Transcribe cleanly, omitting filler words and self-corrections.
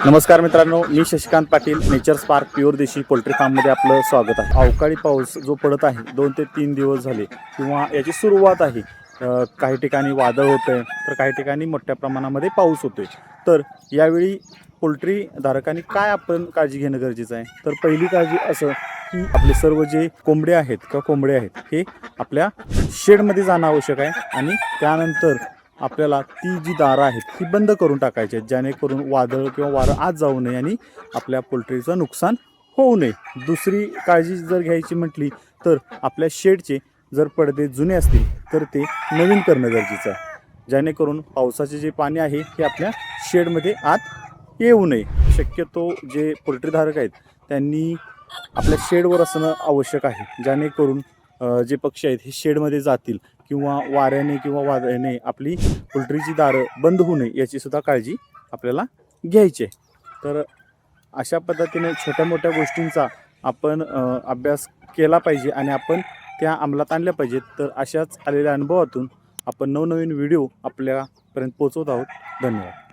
नमस्कार मित्रांनो, मी Shashikant Patil, nature spark pure desi poultry फार्ममध्ये आपलं स्वागत आहे. अवकाळी पाऊस जो पडत आहे 2 ते 3 दिवस झाले किंवा याची सुरुवात आहे. काही ठिकाणी वादळ होतं आहे, तर काही ठिकाणी मोठ्या प्रमाणामध्ये पाऊस होतो आहे. तर यावेळी पोल्ट्री धारकांनी काय आपण काळजी घेणं गरजेचं आहे? तर पहिली काळजी असं की आपले सर्व जे कोंबडे आहेत किंवा कोंबडे आहेत हे आपल्या शेडमध्ये जाणं आवश्यक आहे आणि त्यानंतर आपल्याला ती जी दारं आहेत ती बंद करून टाकायची आहेत, जेणेकरून वादळ किंवा वारं आत जाऊ नये आणि आपल्या पोल्ट्रीचं नुकसान होऊ नये. दुसरी काळजी जर घ्यायची म्हटली तर आपल्या शेडचे जर पडदे जुने असतील तर ते नवीन करणं गरजेचं आहे, जेणेकरून पावसाचे जे पाणी आहे हे आपल्या शेडमध्ये आत येऊ नये. शक्यतो जे पोल्ट्रीधारक आहेत त्यांनी आपल्या शेडवर असणं आवश्यक आहे, जेणेकरून जे पक्षी आहेत हे शेडमध्ये जातील किंवा वाऱ्याने किंवा वादळाने आपली पोल्ट्रीची दारं बंद होऊ नये याची सुद्धा काळजी आपल्याला घ्यायची आहे. तर अशा पद्धतीने छोट्या मोठ्या गोष्टींचा आपण अभ्यास केला पाहिजे आणि आपण त्या अंमलात आणल्या पाहिजेत. तर अशाच आलेल्या अनुभवातून आपण नवनवीन व्हिडिओ आपल्यापर्यंत पोहोचवत आहोत. धन्यवाद.